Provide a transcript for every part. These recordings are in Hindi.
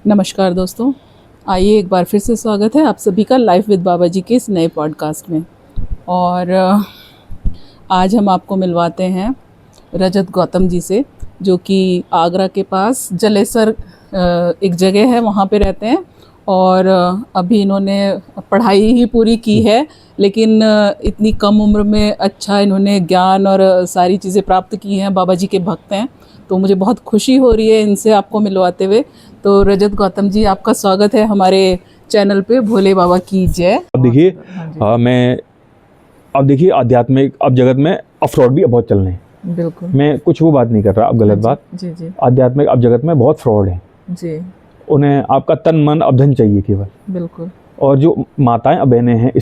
नमस्कार दोस्तों, आइए एक बार फिर से स्वागत है आप सभी का लाइफ विद बाबा जी के इस नए पॉडकास्ट में। और आज हम आपको मिलवाते हैं रजत गौतम जी से, जो कि आगरा के पास जलेसर एक जगह है, वहाँ पे रहते हैं। और अभी इन्होंने पढ़ाई ही पूरी की है, लेकिन इतनी कम उम्र में अच्छा इन्होंने ज्ञान और सारी चीज़ें प्राप्त की हैं। बाबा जी के भक्त हैं, तो मुझे बहुत खुशी हो रही है इनसे आपको मिलवाते हुए। तो रजत गौतम जी, आपका स्वागत है हमारे चैनल पे। भोले बाबा की जय। अब देखिए अब देखिए आध्यात्मिक अब जगत में अब फ्रॉड भी बहुत चल रहे हैं। बिल्कुल, मैं कुछ वो बात नहीं कर रहा, अब गलत बात। जी जी आध्यात्मिक अब जगत में बहुत फ्रॉड है जी, उन्हें आपका तन मन अब धन चाहिए केवल। बिल्कुल। और जो माताएं अब बहनें हैं,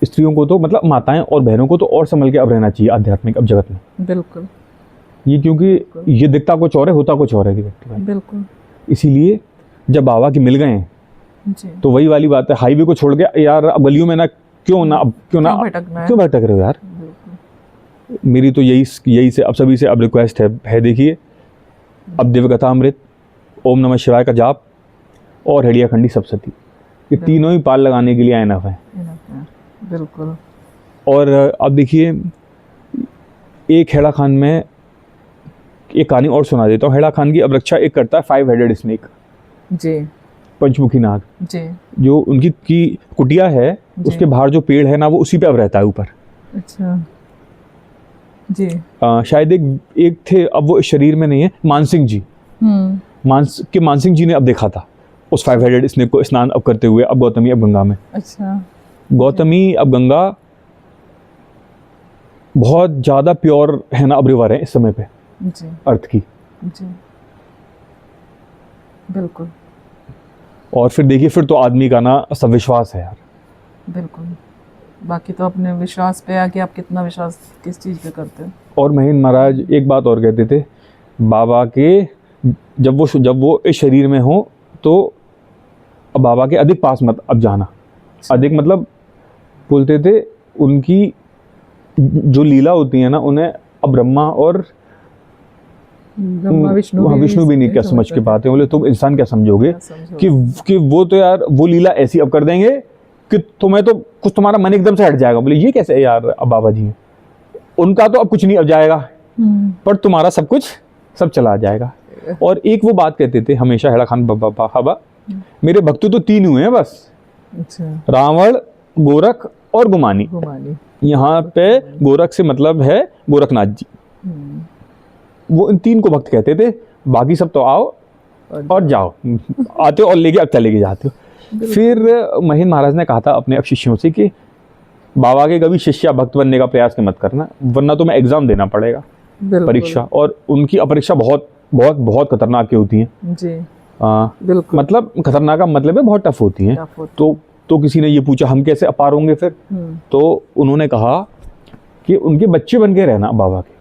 स्त्रियों को तो मतलब माताएं और बहनों को तो और संभल के अब रहना चाहिए आध्यात्मिक अब जगत में। बिल्कुल, ये क्योंकि ये दिखता कुछ और है, होता कुछ और है कि व्यक्ति भाई। बिल्कुल इसीलिए जब बाबा के मिल गए जी, तो वही वाली बात है, हाईवे को छोड़ के यार अब गलियों में ना क्यों भटक रहे हो यार। बिल्कुल। मेरी तो यही से अब सभी से अब रिक्वेस्ट है देखिए, अब दिव्यकथा अमृत, ओम नमः शिवाय का जाप और हड़िया खंडी सप्तशती, ये तीनों ही पाल लगाने के लिए इनफ है। बिल्कुल। और अब देखिए, एक हेड़ा खान में एक कहानी और सुना देता हूँ। हेड़ा खान की अब रक्षा एक करता है 5 हेडेड स्नेक, जी पंचमुखी नाग। जी, जो उनकी कुटिया है, उसके बाहर जो पेड़ है ना, वो उसी पे अब रहता है ऊपर। अच्छा जी। शायद एक थे, अब वो इस शरीर में नहीं है, मानसिंह जी। मानसिंह जी ने अब देखा था उस 5 हेडेड स्नेक को स्नान अब करते हुए, अब गौतमी अब गंगा में। अच्छा, गौतमी अब गंगा बहुत ज़्यादा प्योर है ना अब रिवर है इस समय पे जी अर्थ की। जी, बिल्कुल और फिर देखिए, फिर तो आदमी का ना सब विश्वास है यार। बिल्कुल। बाकी तो अपने विश्वास पे आके आप कितना विश्वास किस चीज़ पे करते हो। और महेंद्र महाराज एक बात और कहते थे, बाबा के जब वो इस शरीर में हो तो अब बाबा के अधिक पास मत अब जाना। अधिक मतलब बोलते थे, उनकी जो लीला होती है ना, उन्हें अब ब्रह्मा और विष्णु भी नहीं क्या समझ के पाते। बोले तुम इंसान क्या समझोगे कि वो तो यार वो लीला ऐसी अब कर देंगे कि तुम्हें तो कुछ तुम्हारा मन एकदम से हट जाएगा। बोले ये कैसे यार, अब बाबा जी हैं, उनका तो अब कुछ नहीं अब जाएगा, पर तुम्हारा सब कुछ सब चला जाएगा। और एक वो बात कहते थे हमेशा हेड़ा खान बाबा, मेरे भक्त तो 3 हुए हैं बस, रावण, गोरख और गुमानी। यहाँ पे गोरख से मतलब है गोरखनाथ जी। वो इन 3 को भक्त कहते थे, बाकी सब तो आओ और जाओ, आते हो और लेके अब चले के जाते हो। फिर महेंद्र महाराज ने कहा था अपने अब शिष्यों से कि बाबा के कभी शिष्य भक्त बनने का प्रयास मत करना, वरना तुम्हें एग्जाम देना पड़ेगा, परीक्षा। और उनकी अपरीक्षा बहुत बहुत बहुत खतरनाक की होती हैं जी। मतलब खतरनाक का मतलब है बहुत टफ होती हैं। तो किसी ने ये पूछा हम कैसे अपार होंगे फिर, तो उन्होंने कहा कि उनके बच्चे बन के रहना बाबा के।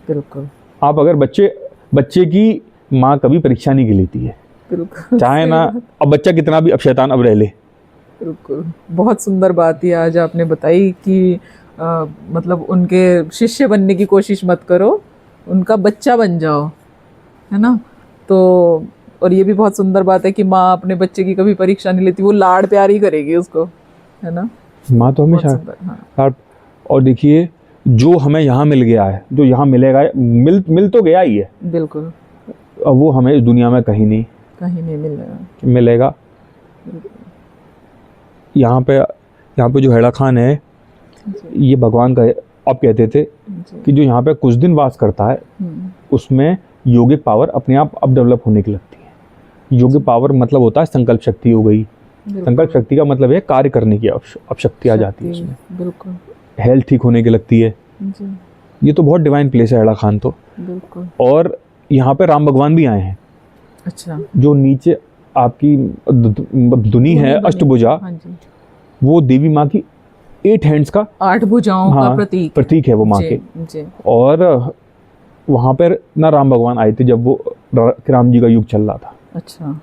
बिल्कुल। आप अगर बच्चे की माँ कभी परीक्षा नहीं लेती है, बिल्कुल, चाहे ना अब बच्चा कितना भी अब शैतान अब रह ले। बिल्कुल, बहुत सुंदर बात ही आज आपने बताई कि मतलब उनके शिष्य बनने की कोशिश मत करो, उनका बच्चा बन जाओ, है ना। तो और ये भी बहुत सुंदर बात है कि माँ अपने बच्चे की कभी परीक्षा नहीं लेती, वो लाड़ प्यार ही करेगी उसको, है ना। माँ तो हमेशा। हाँ। और देखिए, जो हमें यहाँ मिल गया है, जो यहाँ मिलेगा, मिल तो गया ही है, बिल्कुल। अब वो हमें इस दुनिया में कहीं नहीं मिलेगा। यहाँ पे जो हेड़ा खान है, ये भगवान का अब कहते थे कि जो यहाँ पे कुछ दिन वास करता है, उसमें योगिक पावर अपने आप अब डेवलप होने की लगती है। योगिक पावर मतलब होता है संकल्प शक्ति हो गई। संकल्प शक्ति का मतलब है कार्य करने की अब शक्ति आ जाती है उसमें। बिल्कुल। हेल्थ ठीक होने की लगती है। ये तो बहुत डिवाइन प्लेस है हेड़ा खान तो। बिल्कुल। और यहाँ पे राम भगवान भी आए हैं। अच्छा। जो नीचे आपकी धुनी है अष्टभुजा, वो देवी माँ की 8 हैंड्स का, 8 भुजाओं का प्रतीक है वो माँ के। और वहाँ पर ना राम भगवान आए थे जब वो राम जी का युग चल रहा था। अच्छा।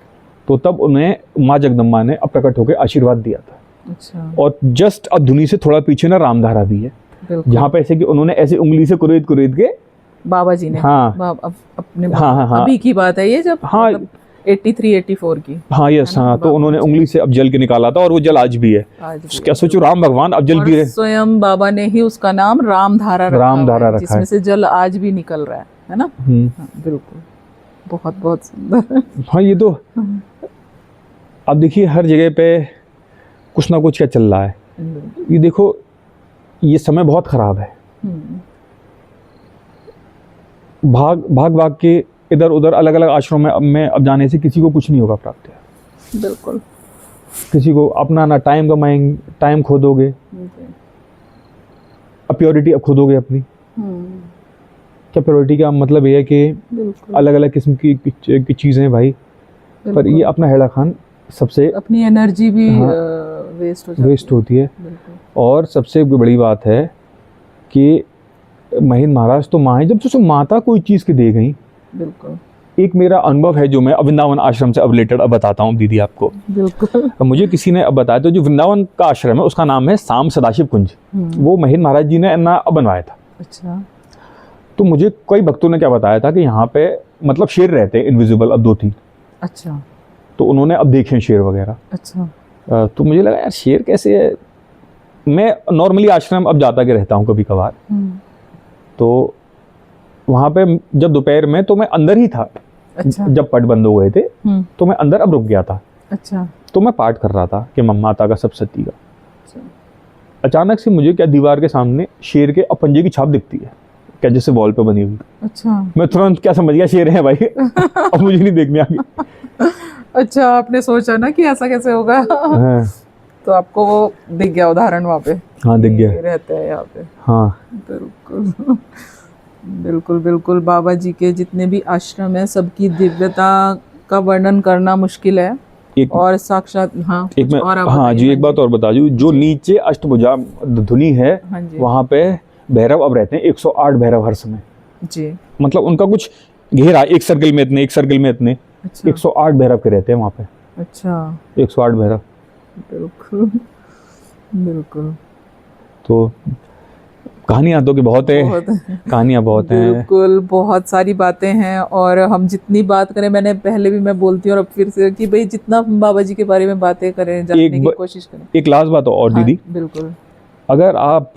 तो तब उन्हें माँ जगदम्बा ने अब प्रकट होकर आशीर्वाद दिया था। अच्छा। और जस्ट अब धुनी से थोड़ा पीछे ना रामधारा भी है, जहाँ पे ऐसे कि उन्होंने ऐसे उंगली से कुरेद के बाबा जी ने, हाँ, अपने, हाँ, अभी की बात है ये, जब, हाँ, 83-84 की। हाँ यस, हाँ, तो उन्होंने उंगली से अब जल के निकाला था और वो जल आज भी है। आज भी क्या सोचो, राम भगवान अब जल पी रहे। स्वयं बाबा ने ही उसका नाम रामधारा रखा रामधारा हुआ है, रखा जिसमें है। से जल आज भी निकल रहा है ना। हाँ, बिल्कुल, बहुत बहुत सुंदर। हाँ ये तो अब देखिए हर जगह पे कुछ ना कुछ क्या चल रहा है। ये देखो, ये समय बहुत खराब है। भाग भाग भाग के इधर उधर अलग अलग आश्रम में अब जाने से किसी को कुछ नहीं होगा प्राप्त है। बिल्कुल, किसी को अपना ना टाइम कमाएंगे, टाइम खो दोगे, अब प्योरिटी अब खो दोगे अपनी। क्या प्योरिटी का मतलब ये है कि अलग अलग किस्म की चीज़ें भाई, पर ये अपना हेड़ा खान सबसे अपनी एनर्जी भी वेस्ट होती है। और सबसे बड़ी बात है कि महेंद्र महाराज तो माँ है, जब तो माता कोई चीज़ की दे गई। बिल्कुल, एक मेरा अनुभव है जो मैं वृंदावन आश्रम से अब रिलेटेड अब बताता हूँ दीदी आपको। बिल्कुल। मुझे किसी ने अब बताया, तो जो वृंदावन का आश्रम है उसका नाम है साम सदाशिव कुंज। वो महेंद्र महाराज जी ने ना अब बनवाया था। अच्छा। तो मुझे कई भक्तों ने क्या बताया था कि यहाँ पे मतलब शेर रहते हैं इनविजिबल, अब 2-3। अच्छा। तो उन्होंने अब देखे शेर वगैरह। अच्छा। तो मुझे लगा यार शेर कैसे है। मैं नॉर्मली आश्रम अब जाता के रहता हूँ कभी कभार। तो वहाँ पे जब दोपहर में तो मैं अंदर ही था। अच्छा। जब पट बंद हो गए थे तो मैं अंदर अब रुक गया था। अच्छा। तो मैं पाठ कर रहा था कि माता का सब सती का। अच्छा। अचानक से मुझे क्या दीवार के सामने शेर के पंजे की छाप दिखती है, क्या जैसे वॉल पे बनी हुई। अच्छा। मैं तुरंत क्या समझ गया शेर है भाई। अब मुझे नहीं देखने आगे। अच्छा, आपने सोचा ना कि ऐसा कैसे होगा। हाँ। तो आपको वो दिख गया उदाहरण वहाँ पे। हाँ दिख गया, रहते हैं यहाँ पे। हाँ बिल्कुल बिल्कुल बिल्कुल। बाबा जी के जितने भी आश्रम है सबकी दिव्यता का वर्णन करना मुश्किल है। और साक्षात एक मैं हाँ जी एक बात और बता दूं, जो नीचे अष्टभुजा धुनी है वहाँ पे भैरव अब रहते हैं 108 भैरव हर समय जी। मतलब उनका कुछ घेरा, एक सर्कल में इतने, एक सर्कल में इतने। अच्छा। 108 भैरव के रहते हैं वहाँ पे। अच्छा। 108 भैरव। बिल्कुल बिल्कुल। तो कहानियाँ तो कि बहुत है, कहानियाँ बहुत हैं। बिल्कुल, बहुत सारी बातें हैं और हम जितनी बात करें, मैंने पहले भी मैं बोलती हूँ और अब फिर से कि भाई जितना हम बाबा जी के बारे में बातें करें, जानने की कोशिश करें। एक लास्ट बात और दीदी। बिल्कुल। अगर आप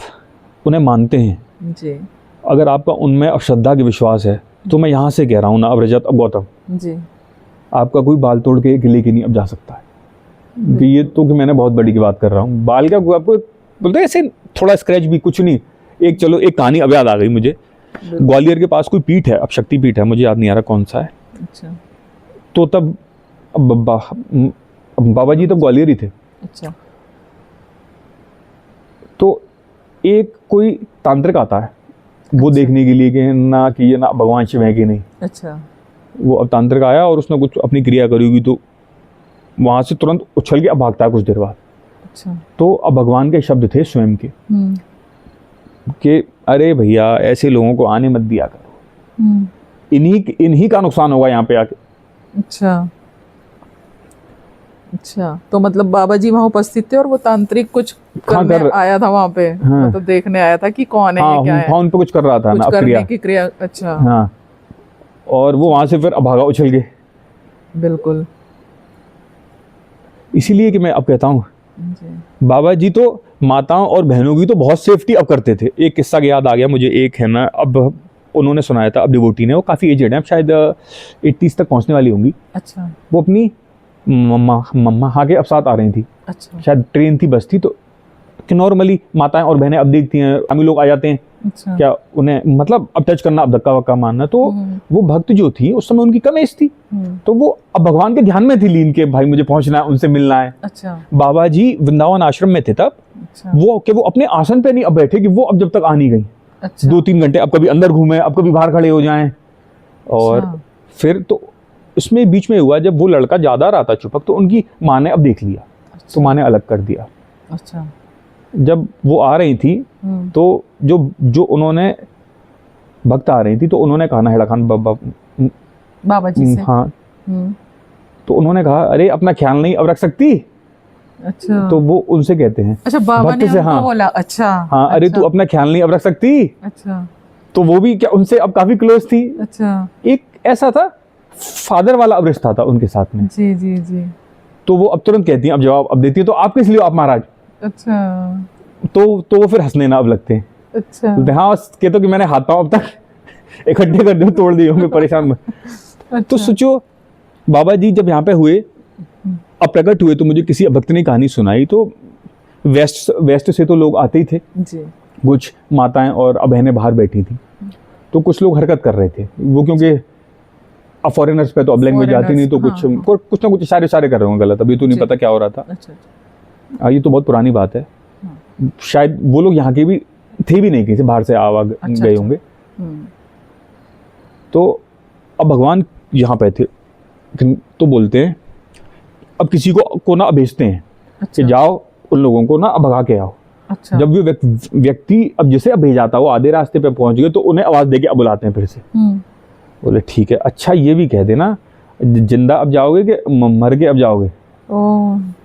उन्हें मानते हैं जी, अगर आपका उनमें श्रद्धा की विश्वास है, तो मैं यहाँ से कह रहा हूँ ना, अब रजत अब गौतम जी, आपका कोई बाल तोड़ के गिले की नहीं अब जा सकता है। ये तो कि मैंने बहुत बड़ी की बात कर रहा हूँ। बाल का आपको बोलते ऐसे थोड़ा स्क्रैच भी कुछ नहीं। एक चलो एक कहानी अब याद आ गई मुझे। ग्वालियर के पास कोई पीठ है, अब शक्ति पीठ है, मुझे याद नहीं आ रहा कौन सा है। अच्छा। तो तब बाबा जी तब ग्वालियर ही थे। अच्छा। तो एक कोई तांत्रिक आता है वो देखने के लिए कि ना कि ये ना भगवान शिव है कि नहीं। अच्छा। वो अब तांत्रिक आया और उसने कुछ अपनी क्रिया करी होगी, तो वहां से तुरंत उछल के अब भागता है कुछ देर बाद। अच्छा। तो अब भगवान के शब्द थे स्वयं के कि अरे भैया ऐसे लोगों को आने मत दिया करो, इन्हीं का नुकसान होगा यहाँ पे आके। अच्छा अच्छा। तो मतलब बाबा जी वहाँ उपस्थित थे और वो तांत्रिक कुछ करने आया था वहाँ पे। हाँ। मतलब देखने आया था कि कौन है। हाँ, क्या है, फोन पे कुछ कर रहा था ना करने की क्रिया। अच्छा। हाँ। और वो वहां से फिर भागा उछल गए। बिल्कुल। इसीलिए कि मैं अब कहता हूँ बाबा जी तो माताओं और बहनों की तो बहुत सेफ्टी अब करते थे। एक किस्सा याद आ गया मुझे, एक है ना, अब उन्होंने सुनाया था, अब डिवोटी ने, वो काफ़ी एजेड है, अब शायद 80s तक पहुंचने वाली होंगी। अच्छा। वो अपनी मम्मा आगे अब साथ आ रही थी। अच्छा। शायद ट्रेन थी, बस थी, तो कि नॉर्मली माताएं और बहनें अब देखती हैं, हम लोग आ जाते हैं। अच्छा। क्या उन्हें मतलब अब टच करना, अब धक्का वक्का मारना, तो वो भक्त जो थी उस समय उनकी कम एज थी, तो वो अब भगवान के ध्यान में थी लीन के भाई मुझे पहुंचना है, उनसे मिलना है। अच्छा। बाबा जी वृंदावन आश्रम में थे तब। अच्छा। वो अपने आसन पे नहीं अब बैठे कि वो अब जब तक आ नहीं गई। अच्छा। 2-3 घंटे अब कभी अंदर घूमे, अब कभी बाहर खड़े हो जाएं। और फिर तो उसमें बीच में हुआ जब वो लड़का ज्यादा रहा था चुपक, तो उनकी माँ ने अब देख लिया। अच्छा। तो माँ ने अलग कर दिया। अच्छा। जब वो आ रही थी तो जो उन्होंने भक्त आ रही थी, तो उन्होंने कहा ना हेड़ा खान बाबा जी से। हाँ। तो उन्होंने कहा अरे अपना ख्याल नहीं अब रख सकती। अच्छा। तो वो उनसे कहते हैं, अच्छा बाबा ने से, हाँ बोला। अच्छा। हाँ। अरे अच्छा। तू अपना ख्याल नहीं अब रख सकती। अच्छा। तो वो भी क्या उनसे अब काफी क्लोज थी। अच्छा। एक ऐसा था फादर वाला अब रिश्ता था उनके साथ में। जी जी जी। तो वो अब तुरंत कहती हैं, अब जवाब अब देती है, तो आप किस लिए हो आप महाराज? अच्छा तो वो फिर हंसने ना अब लगते हैं। अच्छा। बोलते हैं, हाँ कहते हो कि मैंने हाथ पांव अब तक इकट्ठे कर दिए, तोड़ दिए होंगे, परेशान में। अच्छा। तो सोचो बाबा जी जब यहाँ पे हुए, अब प्रकट हुए, तो मुझे किसी भक्त ने कहानी सुनाई। तो वेस्ट से तो लोग आते ही थे जी। कुछ माताएं और बहनें बाहर बैठी थी, तो कुछ लोग हरकत कर रहे थे वो, क्योंकि अब फॉरेनर्स पे तो अब लैंग्वेज जाती नहीं, तो कुछ कुछ ना कुछ इशारे कर रहे होंगे गलत, अभी तो नहीं पता क्या हो रहा था। अच्छा। ये तो बहुत पुरानी बात है, शायद वो लोग यहाँ के भी थे भी नहीं, कहीं से बाहर से आवाज गए होंगे। तो अब भगवान यहाँ पे थे, तो बोलते हैं अब किसी को ना भेजते हैं कि जाओ उन लोगों को ना अब भगा के आओ। अच्छा। जब वो व्यक्ति अब जिसे अब भेजाता वो आधे रास्ते पे पहुंच गए, तो उन्हें आवाज देके अब बुलाते हैं फिर से। बोले ठीक है, अच्छा ये भी कह देना जिंदा अब जाओगे कि मर के अब जाओगे।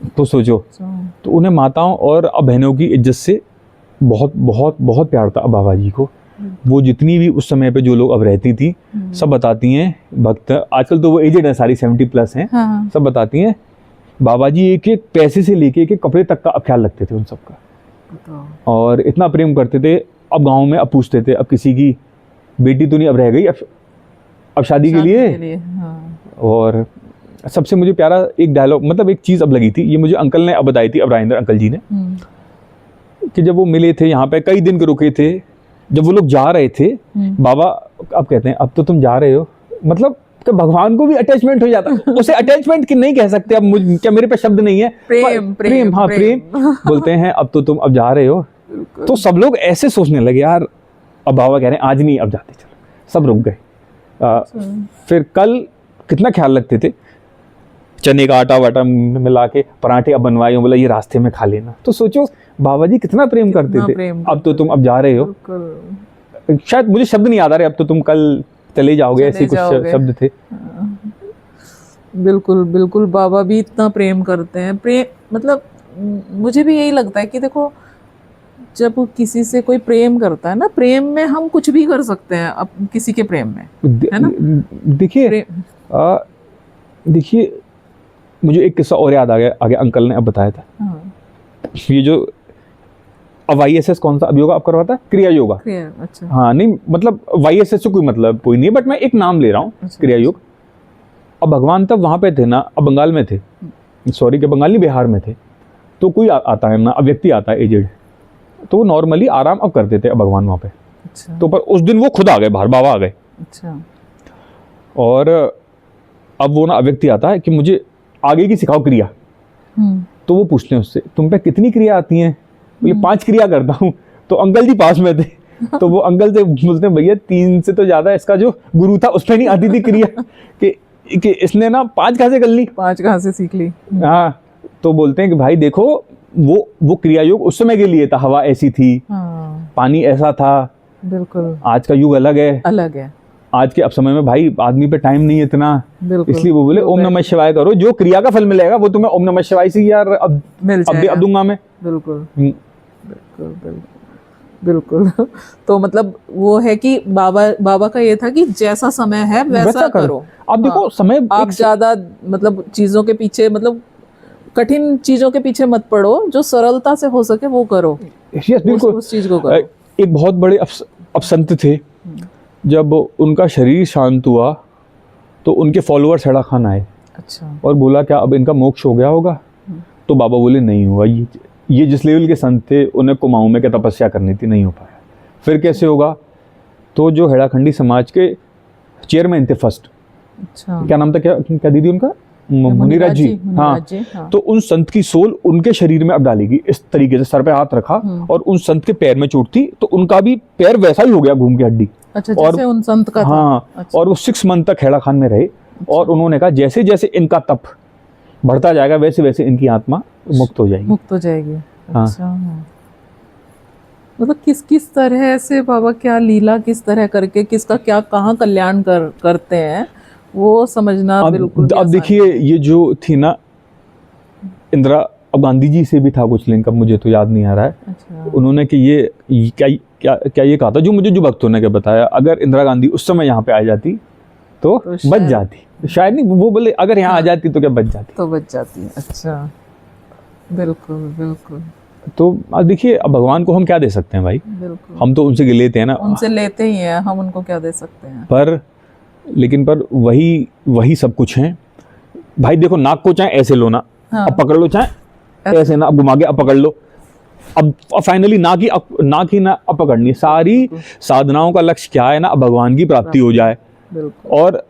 तो सोचो, तो उन्हें माताओं और अब बहनों की इज्जत से बहुत बहुत बहुत प्यार था अब बाबा जी को। वो जितनी भी उस समय पे जो लोग अब रहती थी, सब बताती हैं, भक्त आजकल तो वो एजेड है सारी, 70+ हैं। हाँ। सब बताती हैं बाबा जी एक एक पैसे से लेके एक एक कपड़े तक का अब ख्याल रखते थे उन सब का, और इतना प्रेम करते थे। अब गाँव में अब पूछते थे, अब किसी की बेटी तो नहीं अब रह गई अब शादी के लिए। हाँ। और सबसे मुझे प्यारा एक डायलॉग, मतलब एक चीज़ अब लगी थी, ये मुझे अंकल ने अब बताई थी, अब राजेंद्र अंकल जी ने, कि जब वो मिले थे यहाँ पे, कई दिन के रुके थे, जब वो लोग जा रहे थे, बाबा अब कहते हैं अब तो तुम जा रहे हो, मतलब कि भगवान को भी अटैचमेंट हो जाता। उसे अटैचमेंट की नहीं कह सकते अब, क्या मेरे पे शब्द नहीं है, प्रेम। हाँ प्रेम बोलते हैं, अब तो तुम अब जा रहे हो। तो सब लोग ऐसे सोचने लगे, यार अब बाबा कह रहे हैं आज नहीं अब जाते, चलो सब रुक गए। फिर कल कितना ख्याल रखते थे, चने का आटा वाटा मिला के पराठे अब बनवाए, बोला ये रास्ते में खा लेना। तो सोचो बाबा जी कितना प्रेम करते थे। अब तो तुम अब जा रहे हो, शायद मुझे शब्द नहीं याद आ रहे, अब तो तुम कल चले जाओगे, ऐसे कुछ शब्द थे। बिल्कुल बिल्कुल, बाबा भी इतना प्रेम करते हैं। प्रेम मतलब मुझे भी यही लगता है कि देखो, जब किसी से कोई प्रेम करता है ना, प्रेम में हम कुछ भी कर सकते हैं, अब किसी के प्रेम में, है ना। देखिए मुझे एक किस्सा और याद आ गया, आगे अंकल ने अब बताया था। ये जो अब YSS कौन सा अब योगा अब करवाता है, क्रिया योगा। अच्छा। हाँ नहीं, मतलब YSS से कोई मतलब कोई नहीं है, बट मैं एक नाम ले रहा हूँ। अच्छा, क्रिया योग। अब भगवान तब वहाँ पे थे ना, अब बंगाल में थे, सॉरी कि बंगाल नहीं, बिहार में थे। तो कोई आता है ना, अब व्यक्ति आता है एजेड, तो वो नॉर्मली आराम अब करते थे अब भगवान वहाँ पे। अच्छा। तो पर उस दिन वो खुद आ गए बाहर, बाबा आ गए। अच्छा। और अब वो ना व्यक्ति आता है कि मुझे आगे की सिखाओ क्रिया। तो वो पूछते हैं उससे, तुम पे कितनी क्रिया आती हैं? बोले 5 क्रिया करता हूँ। तो अंकल जी पास में थे, तो वो अंकल से बोलते हैं, भैया 3 से तो ज्यादा इसका जो गुरु था उस पर नहीं आती थी क्रिया, कि इसने ना 5 कहाँ से कर ली, 5 कहाँ से सीख ली। हाँ। तो बोलते हैं कि भाई देखो, वो क्रिया योग उस समय के लिए था, हवा ऐसी थी, पानी ऐसा था। बिल्कुल। आज का युग अलग है। आज के अब समय में भाई आदमी पे टाइम नहीं है इतना, इसलिए वो बोले ओम नमः शिवाय करो, जो क्रिया का फल मिलेगा वो तुम्हें ओम नमः शिवाय से यार अब दूंगा मैं। बिल्कुल बिल्कुल बिल्कुल बिल्कुल। तो मतलब वो है कि बाबा का ये था कि जैसा समय है वैसा करो। अब देखो समय आप ज्यादा मतलब चीजों के पीछे, मतलब कठिन चीजों के पीछे मत पड़ो, जो सरलता से हो सके वो करो। यस बिल्कुल, उस चीज को करो। एक बहुत बड़े अब संत थे, जब उनका शरीर शांत हुआ तो उनके फॉलोअर्स हेड़ा खान आए। अच्छा। और बोला क्या अब इनका मोक्ष हो गया होगा? तो बाबा बोले नहीं हुआ, ये जिस लेवल के संत थे उन्हें कुमाऊं में क्या तपस्या करनी थी, नहीं हो पाया। फिर कैसे होगा? तो जो हेड़ाखंडी समाज के चेयरमैन थे फर्स्ट, अच्छा, क्या नाम था, क्या दीदी उनका, मुनिराज जी। हाँ। तो उन संत की सोल उनके शरीर में अब डालेगी, इस तरीके से सर पे हाथ रखा और उन संत के पैर में चोट थी, तो उनका भी पैर वैसा ही हो गया, घूम के हड्डी। अच्छा, जैसे उन संत का था। हाँ। अच्छा। और वो 6 मंथ तक हेड़ा खान में रहे। अच्छा। और उन्होंने कहा जैसे जैसे इनका तप बढ़ता जाएगा वैसे वैसे इनकी आत्मा मुक्त हो जाएगी। अच्छा। मतलब किस तरह से बाबा क्या लीला किस तरह करके किसका क्या कहाँ कल्याण करते हैं वो समझना बिल्कुल। अब देखिए ये जो थी ना इंदिरा, अब गांधी जी से भी था कुछ लिंक, अब मुझे तो याद नहीं आ रहा है। अच्छा। उन्होंने कि ये क्या ये कहा था, जो भक्तों ने क्या बताया, अगर इंदिरा गांधी उस समय यहाँ पे आ जाती तो बच जाती। शायद नहीं, वो बोले अगर यहाँ आ जाती तो क्या बच जाती। तो बच जाती है। अच्छा, बिल्कुल बिल्कुल। तो अब देखिए, अब भगवान को हम क्या दे सकते हैं भाई, बिल्कुल हम तो उनसे लेते हैं ना, उनसे लेते ही हैं, हम उनको क्या दे सकते हैं। पर लेकिन पर वही सब कुछ है भाई। देखो, नाक को चाहे ऐसे लो ना, हाँ। अब पकड़ लो, चाहे ऐसे ना, अब घुमा के अब पकड़ लो, अब फाइनली नाक ही ना अब पकड़नी। सारी साधनाओं का लक्ष्य क्या है ना, अब भगवान की प्राप्ति हो जाए। बिल्कुल। और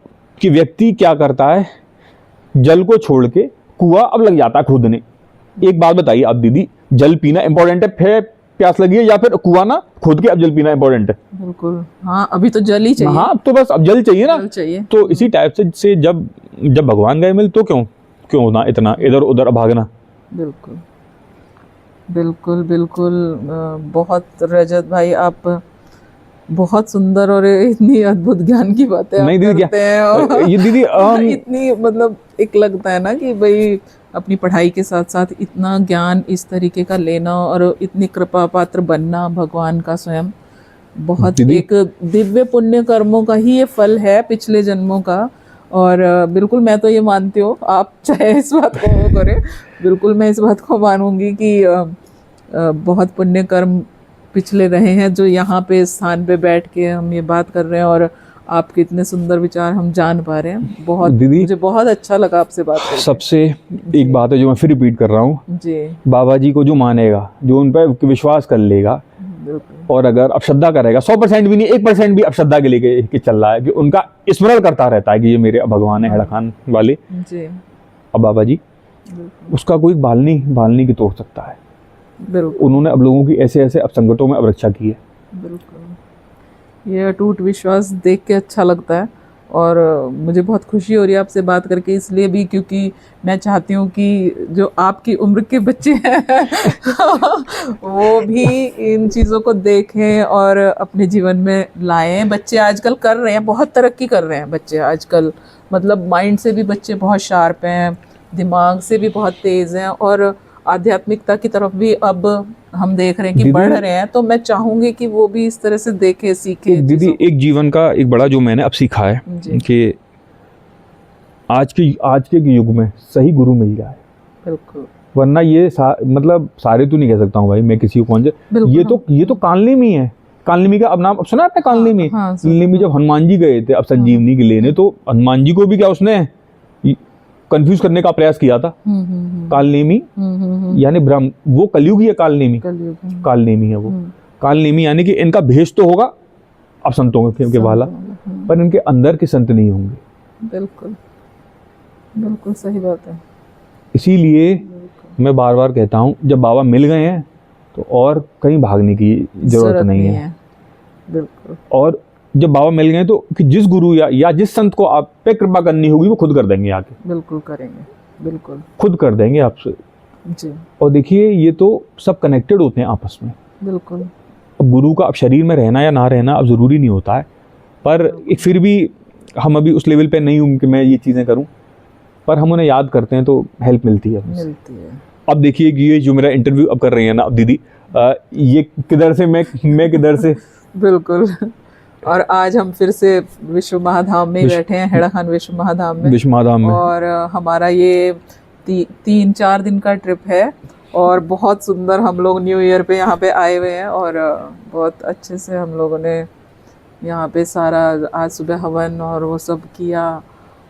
कि व्यक्ति क्या करता है, जल को छोड़ के कुआं अब लग जाता है खोदने। एक बात बताइए आप दीदी, जल पीना इंपॉर्टेंट है, फिर प्यास लगी है, या फिर कुआं ना खोद के अब जल पीना इंपॉर्टेंट है? बिल्कुल, हाँ, अभी तो जल ही चाहिए। हाँ, अब तो बस अब जल चाहिए ना। जल चाहिए। तो इसी टाइप से जब भगवान गए मिल, तो क्यों ना इतना इधर उधर भागना। बिल्कुल बिल्कुल बिल्कुल। बहुत रजत भाई, आप बहुत सुंदर और इतनी अद्भुत ज्ञान की बातें आप नहीं दीदी, करते हैं। और ये दीदी इतनी मतलब एक लगता है ना कि भाई अपनी पढ़ाई के साथ साथ इतना ज्ञान इस तरीके का लेना और इतनी कृपा पात्र बनना भगवान का स्वयं, बहुत दीदी, एक दिव्य पुण्य कर्मों का ही ये फल है पिछले जन्मों का। और बिल्कुल मैं तो ये मानती हूँ, आप चाहे इस बात को वो करें, बिल्कुल मैं इस बात को मानूंगी कि बहुत पुण्य कर्म पिछले रहे हैं, जो यहाँ पे इस स्थान पे बैठ के हम ये बात कर रहे हैं और आपके इतने सुंदर विचार हम जान पा रहे हैं। बहुत दीदी, मुझे बहुत अच्छा लगा आपसे बात करके। सबसे एक बात है जो मैं फिर रिपीट कर रहा हूँ जी, बाबा जी को जो मानेगा, जो उन पर विश्वास कर लेगा, बिल्कुल। और अगर अब श्रद्धा करेगा, 100% भी नहीं, 1% भी अब श्रद्धा के लेके के चल रहा है, कि उनका स्मरण करता रहता है कि ये मेरे भगवान है, हेड़ा खान वाले जी, अब बाबा जी, उसका कोई बाल नहीं की तोड़ सकता है। बिल्कुल उन्होंने अब लोगों की ऐसे ऐसे अब संकटों में अब रक्षा की है। बिल्कुल, ये अटूट विश्वास देख के अच्छा लगता है। और मुझे बहुत खुशी हो रही है आपसे बात करके, इसलिए भी क्योंकि मैं चाहती हूँ कि जो आपकी उम्र के बच्चे हैं वो भी इन चीज़ों को देखें और अपने जीवन में लाएं। बच्चे आजकल कर रहे हैं, बहुत तरक्की कर रहे हैं बच्चे आजकल, मतलब माइंड से भी बच्चे बहुत शार्प हैं, दिमाग से भी बहुत तेज़ हैं, और आध्यात्मिकता की तरफ भी अब हम देख रहे हैं कि बढ़ रहे हैं। तो मैं चाहूंगी कि वो भी इस तरह से देखे सीखे। दीदी, एक जीवन का एक बड़ा जो मैंने अब सीखा है कि आज के युग में सही गुरु मिल जाए। बिल्कुल, वरना ये मतलब सारे तो नहीं कह सकता हूँ भाई मैं किसी को कौन से, ये तो कालनेमी है। कालनेमी का अब नाम अब सुना आपने? कालनेमी, कालनेमी जब हनुमान जी गए थे अब संजीवनी के लेने, तो हनुमान जी को भी क्या उसने कंफ्यूज करने का प्रयास किया था। कालनेमी यानी ब्रह्म, वो कलयुगी है। कालनेमी है वो। कालनेमी यानी कि इनका भेष तो होगा अब संतों के वाला, पर इनके अंदर के संत नहीं होंगे। बिल्कुल बिल्कुल सही बात है। इसीलिए मैं बार बार कहता हूँ, जब बाबा मिल गए हैं तो और कहीं भागने की जरूरत नहीं है। बिल्कुल। और जब बाबा मिल गए तो कि जिस गुरु या जिस संत को आप पे कृपा करनी होगी वो खुद कर देंगे आके। बिल्कुल करेंगे, बिल्कुल खुद कर देंगे आपसे जी। और देखिए, ये तो सब कनेक्टेड होते हैं आपस में। बिल्कुल। अब गुरु का अब शरीर में रहना या ना रहना अब ज़रूरी नहीं होता है, पर फिर भी हम अभी उस लेवल पे नहीं हूँ कि मैं ये चीज़ें करूँ, पर हम उन्हें याद करते हैं तो हेल्प मिलती है। अब देखिए कि ये जो मेरा इंटरव्यू अब कर रही है ना अब दीदी, ये किधर से मैं किधर से। बिल्कुल। और आज हम फिर से विश्व महाधाम में बैठे हैं, हेड़ा खान विश्व महाधाम में। और हमारा ये 3-4 दिन का ट्रिप है, और बहुत सुंदर हम लोग न्यू ईयर पे यहाँ पे आए हुए हैं, और बहुत अच्छे से हम लोगों ने यहाँ पे सारा आज सुबह हवन और वो सब किया,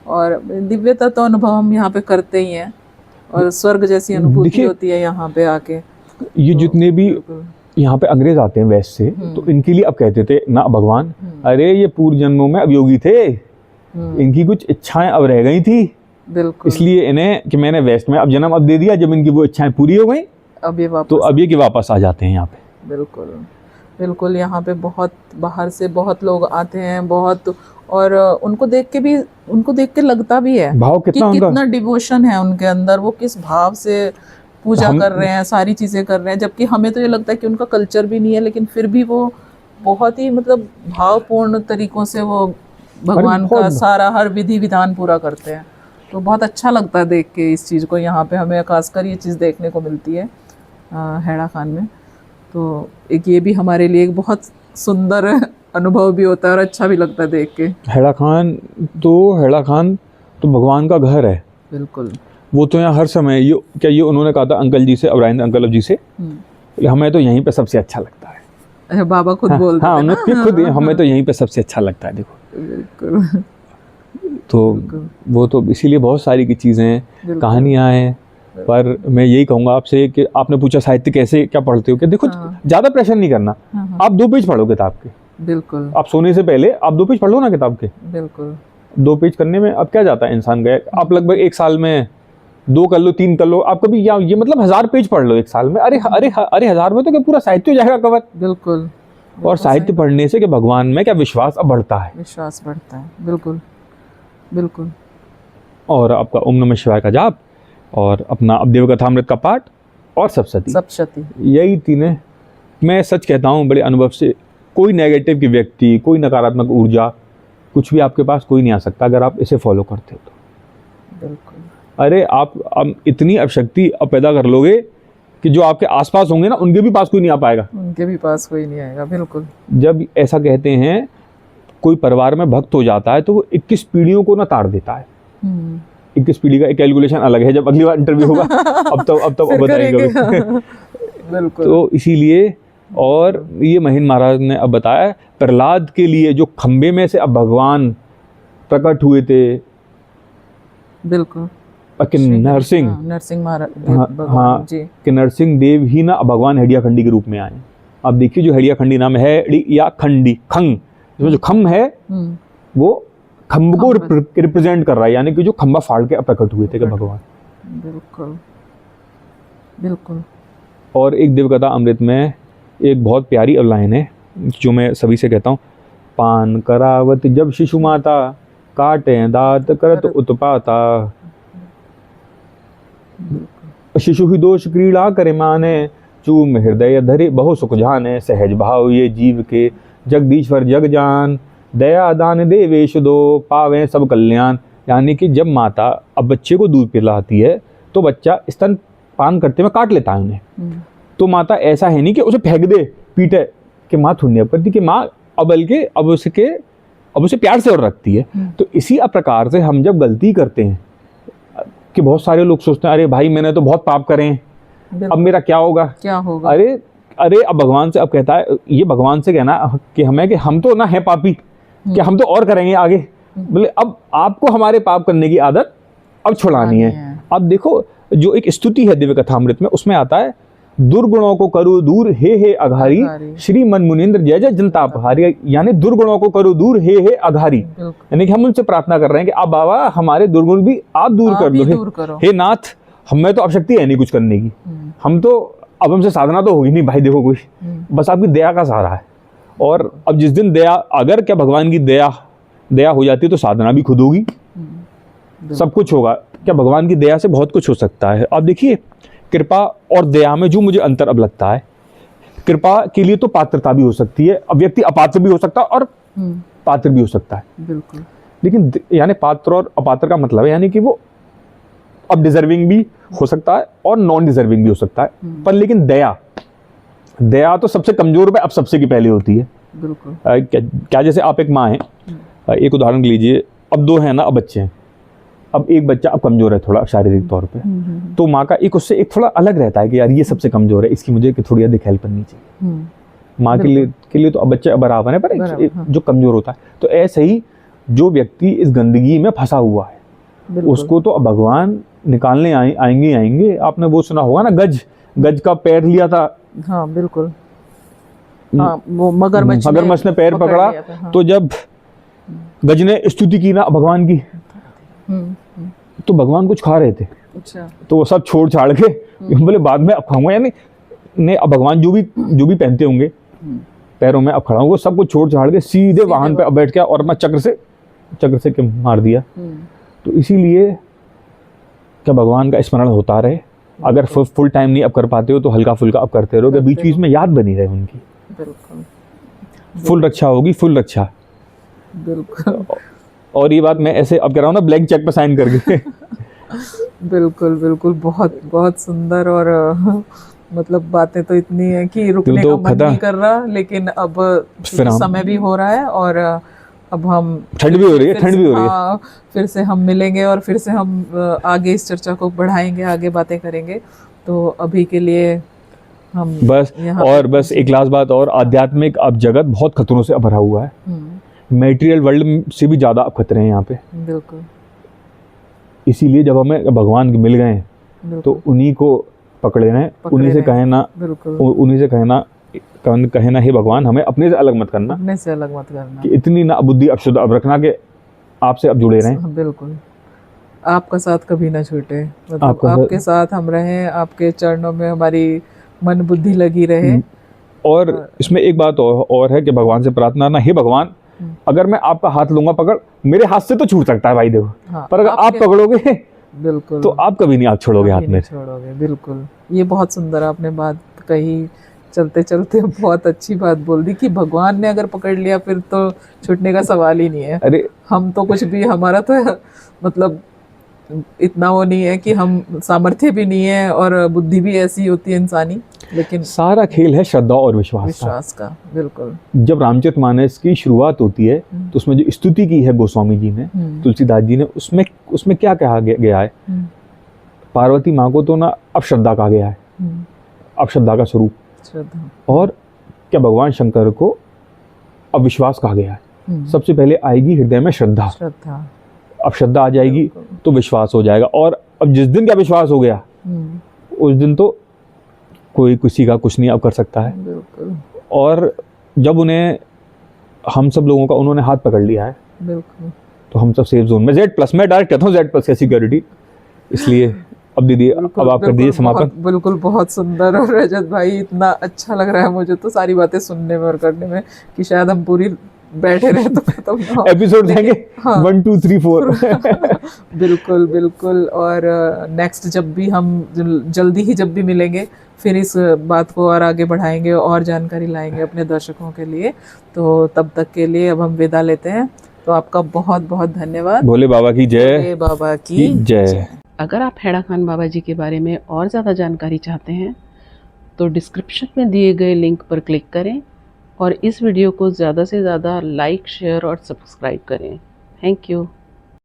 और दिव्यता तो अनुभव हम यहाँ पे करते ही हैं, और स्वर्ग जैसी अनुभूति होती है यहाँ पे आके। ये जितने भी यहाँ पे अंग्रेज आते हैं वेस्ट से, तो इनके लिए अब कहते थे ना भगवान, अरे ये पूर्व जन्मों में अब योगी थे, इनकी कुछ इच्छाएं अब रह गई थी, इसलिए इन्हें कि मैंने वेस्ट में अब जन्म अब दे दिया, जब इनकी वो इच्छाएं पूरी हो गई अब ये वापस, तो अब ये कि वापस आ जाते हैं यहाँ पे। बिल्कुल बिल्कुल। यहाँ पे बहुत बाहर से बहुत लोग आते हैं, बहुत, और उनको देख के लगता भी है भाव कितना डिवोशन है उनके अंदर, वो किस भाव से पूजा कर रहे हैं, सारी चीज़ें कर रहे हैं। जबकि हमें तो ये लगता है कि उनका कल्चर भी नहीं है, लेकिन फिर भी वो बहुत ही मतलब भावपूर्ण तरीक़ों से वो भगवान का सारा हर विधि विधान पूरा करते हैं। तो बहुत अच्छा लगता है देख के इस चीज़ को। यहाँ पे हमें खासकर ये चीज़ देखने को मिलती है हेड़ा खान में। तो एक ये भी हमारे लिए एक बहुत सुंदर अनुभव भी होता है और अच्छा भी लगता है देख के। हेड़ा खान तो भगवान का घर है। बिल्कुल। वो तो यहाँ हर समय ये उन्होंने कहा था अंकल जी से, अब्राहिम अंकल जी से, हमें तो यहीं पे सबसे अच्छा लगता है। अरे बाबा खुद बोलते थे ना। खुद हमें तो यहीं पे सबसे अच्छा लगता है। देखो बिल्कुल। तो वो तो इसीलिए बहुत सारी की चीज़ें हैं, कहानियाँ हैं। पर मैं यही कहूँगा आपसे कि आपने पूछा साहित्य कैसे क्या पढ़ते हो, कि देखो ज़्यादा प्रेशर नहीं करना। आप 2 पेज पढ़ो किताब के। बिल्कुल। आप सोने से पहले आप 2 पेज पढ़ लो ना किताब के। बिल्कुल। 2 पेज करने में अब क्या जाता है इंसान का। आप लगभग 1 साल में 2 कर लो, 3 कर लो। आप कभी ये मतलब 1000 पेज पढ़ लो 1 साल में। अरे 1000 में तो क्या पूरा साहित्य हो जाएगा कवर। बिल्कुल। और साहित्य पढ़ने से कि भगवान में क्या विश्वास अब बढ़ता है। विश्वास बढ़ता है। बिल्कुल बिल्कुल। और आपका ओम नमः शिवाय का जाप, और अपना अब देवकथामृत का पाठ, और सप्तशती, यही तीनें मैं सच कहता हूँ बड़े अनुभव से। कोई नेगेटिव की व्यक्ति, कोई नकारात्मक ऊर्जा, कुछ भी आपके पास कोई नहीं आ सकता अगर आप इसे फॉलो करते हो तो। बिल्कुल। अरे आप इतनी अब शक्ति अब पैदा कर लोगे कि जो आपके आसपास होंगे ना, उनके भी पास कोई नहीं आ पाएगा। उनके भी पास कोई नहीं आएगा। बिल्कुल। जब ऐसा कहते हैं कोई परिवार में भक्त हो जाता है तो वो 21 पीढ़ियों को ना ताड़ देता है। 21 पीढ़ी का एक कैलकुलेशन अलग है, जब अगली बार इंटरव्यू होगा अब तो बताएंगे। बिल्कुल। तो इसीलिए, और ये महीन महाराज ने अब बताया प्रहलाद के लिए जो खंबे में से अब भगवान प्रकट हुए थे। बिल्कुल। नरसिंह महाराज। हाँ जी। कि नरसिंह देव ही ना भगवान हेडियाखंडी के रूप में आए। अब देखिए जो हेडियाखंडी नाम है, हेडियाखंडी खंग, इसमें जो खम्ब है वो खम्ब को रिप्रेजेंट कर रहा है, यानी कि जो खंबा फाड़ के प्रकट हुए थे कि भगवान। बिल्कुल बिल्कुल। और एक देवकथा अमृत में एक बहुत प्यारी लाइन है जो मैं सभी से कहता हूँ। पान करावत जब शिशु माता, काटे दांत करत उत्पाता, शिशु ही दोष क्रीड़ा करे माने, चूम हृदय धरे बहु सुख जाने, सहज भाव ये जीव के जगदीश्वर जग जान, दया दान देवेश दो पावे सब कल्याण। यानी कि जब माता अब बच्चे को दूध पिलाती है तो बच्चा स्तन पान करते में काट लेता है उन्हें। तो माता ऐसा है नहीं कि उसे फेंक दे, पीटे कि माँ थुन्य करती, कि माँ अब उसे प्यार से और रखती है। तो इसी प्रकार से हम जब गलती करते हैं कि बहुत सारे लोग सोचते हैं अरे भाई मैंने तो बहुत पाप करे हैं, अब मेरा क्या होगा। अरे अब भगवान से अब कहता है, ये भगवान से कहना कि हम तो ना है पापी, कि हम तो और करेंगे आगे। बोले अब आपको हमारे पाप करने की आदत अब छुड़ानी है। अब देखो जो एक स्तुति है दिव्य कथामृत में, उसमें आता है दुर्गुणों को करो दूर हे अघारी, श्री मन मुनिंद्र जय जय जनतापहारी। यानी दुर्गुणों को करो दूर हे अघारी, यानी कि हम उनसे प्रार्थना कर रहे हैं कि आप बाबा हमारे दुर्गुण भी आप दूर कर दो। हे नाथ, हमें तो अब शक्ति है नहीं कुछ करने की, हम तो अब हमसे साधना तो होगी नहीं भाई। देखो कोई बस आपकी दया का सहारा है। और अब जिस दिन दया, अगर क्या भगवान की दया हो जाती है तो साधना भी खुद होगी, सब कुछ होगा। क्या भगवान की दया से बहुत कुछ हो सकता है। आप देखिए कृपा और दया में जो मुझे अंतर अब लगता है, कृपा के लिए तो पात्रता भी हो सकती है, अब व्यक्ति अपात्र भी हो सकता है और पात्र भी हो सकता है। बिल्कुल। लेकिन यानी पात्र और अपात्र का मतलब है यानी कि वो अब डिजर्विंग भी हो सकता है और नॉन डिजर्विंग भी हो सकता है। पर लेकिन दया तो सबसे कमजोर में अब सबसे की पहले होती है। बिल्कुल। क्या जैसे आप एक माँ है, एक उदाहरण लीजिए, अब 2 हैं ना, अब बच्चे हैं। अब एक बच्चा अब कमजोर है थोड़ा शारीरिक तौर पे, तो माँ का उससे एक थोड़ा अलग रहता है कि यार ये सबसे कमजोर है, इसकी मुझे थोड़ी अधिक हेल्प करनी चाहिए। माँ के लिए तो अब बच्चे बराबर है, पर एक जो कमजोर होता है। तो ऐसे ही जो व्यक्ति इस गंदगी में फंसा हुआ है उसको तो अब भगवान निकालने आएंगे। आपने वो सुना होगा ना, गज का पैर लिया था। हाँ बिल्कुल। हाँ, वो मगरमच्छ ने पैर पकड़ा। हाँ। तो जब गज ने स्तुति की ना भगवान की, तो भगवान कुछ खा रहे थे। अच्छा। तो वो सब छोड़ छाड़ के बोले बाद में अब खाऊंगा, यानी नहीं अब भगवान जो भी पहनते होंगे पैरों में अब खड़ा हूँ, सब कुछ छोड़ छाड़ के सीधे वाहन पे अब बैठ गया और मैं चक्र से मार दिया। तो इसीलिए क्या भगवान का स्मरण होता रहे। अगर फुल टाइम नहीं अब कर पाते हो तो हल्का फुल्का अब करते रहो, बीच में याद बनी रहे उनकी। फुल रक्षा होगी, फुल रक्षा। बिल्कुल। और ये बात मैं ऐसे अब कह रहा हूँ ना, ब्लैंक चेक पे साइन करके। बिल्कुल बिल्कुल। बहुत बहुत सुंदर। और मतलब बातें तो इतनी है कि रुकने का मन नहीं कर रहा, लेकिन अब समय भी हो रहा है और अब हम ठंड भी हो रही है, ठंड भी हो रही है। हाँ, फिर से हम मिलेंगे और फिर से हम आगे इस चर्चा को बढ़ाएंगे, आगे बातें करेंगे। तो अभी के लिए हम बस यहाँ और बस एक लास्ट बात और, आध्यात्मिक अब जगत बहुत खतरों से भरा हुआ है, मटेरियल वर्ल्ड से भी ज़्यादा अब खतरे हैं यहाँ पे। बिल्कुल। इसीलिए जब हमें भगवान मिल गए हैं तो उन्हीं को पकड़े रहें, उन्हीं से कहे ना, उन्हीं से कहे ना हे भगवान हमें अपने से अलग मत करना, अपने से अलग मत करना, कि इतनी ना बुद्धि अशुद्ध अब रखना कि आपसे अब जुड़े रहें। बिल्कुल। आपका साथ कभी ना छूटे, मतलब आपके साथ हम रहें, आपके चरणों में हमारी मन बुद्धि लगी रहे। और इसमें एक बात और है कि भगवान से प्रार्थना ना, हे भगवान अगर मैं आपका हाथ लूंगा पकड़, मेरे हाथ से तो छूट सकता है भाई देखो, हाँ, पर अगर आप पकड़ोगे बिल्कुल तो आप कभी नहीं आप छोड़ोगे हाथ में, छोड़ोगे। बिल्कुल, ये बहुत सुंदर आपने बात कही, चलते चलते बहुत अच्छी बात बोल दी कि भगवान ने अगर पकड़ लिया फिर तो छूटने का सवाल ही नहीं है। अरे हम तो कुछ भी, हमारा तो मतलब इतना वो नहीं है कि हम सामर्थ्य भी नहीं है और बुद्धि भी ऐसी होती है इंसानी, लेकिन सारा खेल है श्रद्धा और विश्वास का। बिल्कुल। जब रामचरितमानस की शुरुआत होती है तो उसमें जो स्तुति की है गोस्वामी जी ने, तुलसीदास जी ने, उसमें क्या कहा गया है, पार्वती माँ को तो ना अब श्रद्धा कहा गया है, अब श्रद्धा का स्वरूप, और क्या भगवान शंकर को अब विश्वास कहा गया है। सबसे पहले आएगी हृदय में श्रद्धा, अब श्रद्धा आ जाएगी तो विश्वास हो जाएगा, और अब जिस दिन क्या विश्वास हो गया उस दिन तो कोई किसी का कुछ नहीं अब कर सकता है। और जब उन्हें हम सब लोगों का उन्होंने हाथ पकड़ लिया है तो हम सब सेफ जोन में, Z+ मैं डायरेक्ट कहता हूँ Z+ की सिक्योरिटी। इसलिए अब दीदी अब आप कर दीजिए समापन। बिल्कुल, बहुत सुंदर। और रजत भाई इतना अच्छा लग रहा है मुझे तो सारी बातें सुनने में और करने में कि शायद हम पूरी बैठे रहे तो खत्म ना हो। एपिसोड देंगे 1 2 3 4 बिल्कुल बिल्कुल। और नेक्स्ट जब भी हम जल्दी ही जब भी मिलेंगे फिर इस बात को और आगे बढ़ाएंगे और जानकारी लाएंगे अपने दर्शकों के लिए। तो तब तक के लिए अब हम विदा लेते हैं। तो आपका बहुत बहुत धन्यवाद। भोले बाबा की जय। भोले बाबा की जय। अगर आप हैड़ा खान बाबा जी के बारे में और ज़्यादा जानकारी चाहते हैं तो डिस्क्रिप्शन में दिए गए लिंक पर क्लिक करें और इस वीडियो को ज़्यादा से ज़्यादा लाइक, शेयर और सब्सक्राइब करें। Thank you.